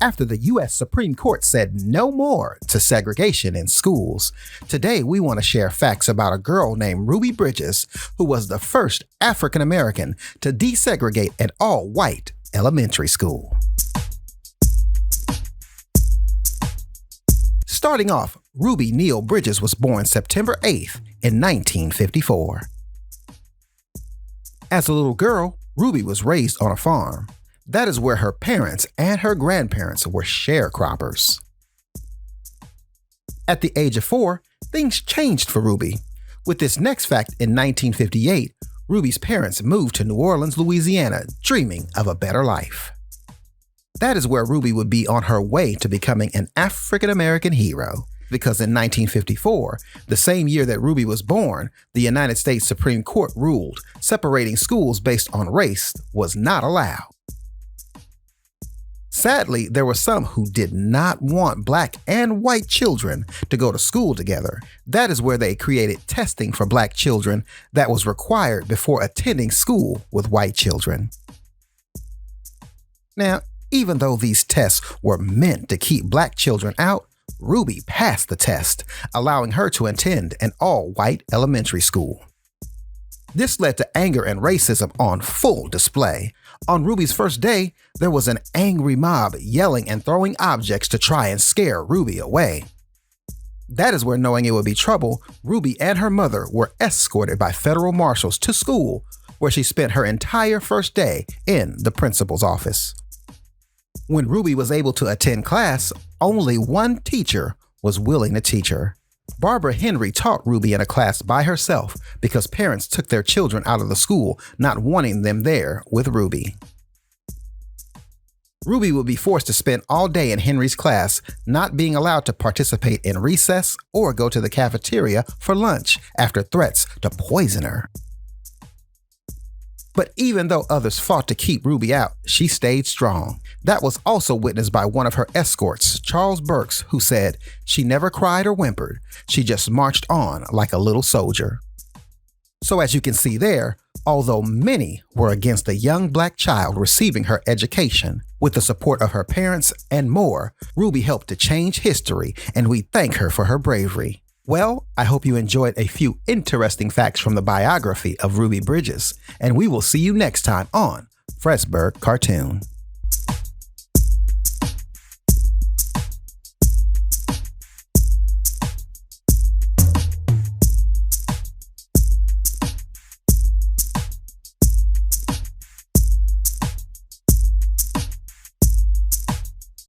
after the U.S. Supreme Court said no more to segregation in schools. Today, we want to share facts about a girl named Ruby Bridges, who was the first African American to desegregate an all-white elementary school. Starting off, Ruby Neal Bridges was born September 8th in 1954. As a little girl, Ruby was raised on a farm. That is where her parents and her grandparents were sharecroppers. At the age of 4, things changed for Ruby. With this next fact, in 1958, Ruby's parents moved to New Orleans, Louisiana, dreaming of a better life. That is where Ruby would be on her way to becoming an African American hero, because in 1954, the same year that Ruby was born, the United States Supreme Court ruled separating schools based on race was not allowed. Sadly, there were some who did not want black and white children to go to school together. That is where they created testing for black children that was required before attending school with white children. Now, even though these tests were meant to keep black children out, Ruby passed the test, allowing her to attend an all-white elementary school. This led to anger and racism on full display. On Ruby's first day, there was an angry mob yelling and throwing objects to try and scare Ruby away. That is where, knowing it would be trouble, Ruby and her mother were escorted by federal marshals to school, where she spent her entire first day in the principal's office. When Ruby was able to attend class, only one teacher was willing to teach her. Barbara Henry taught Ruby in a class by herself because parents took their children out of the school, not wanting them there with Ruby. Ruby would be forced to spend all day in Henry's class, not being allowed to participate in recess or go to the cafeteria for lunch after threats to poison her. But even though others fought to keep Ruby out, she stayed strong. That was also witnessed by one of her escorts, Charles Burks, who said she never cried or whimpered. She just marched on like a little soldier. So as you can see there, although many were against the young black child receiving her education, with the support of her parents and more, Ruby helped to change history, and we thank her for her bravery. Well, I hope you enjoyed a few interesting facts from the biography of Ruby Bridges, and we will see you next time on Fresberg Cartoon.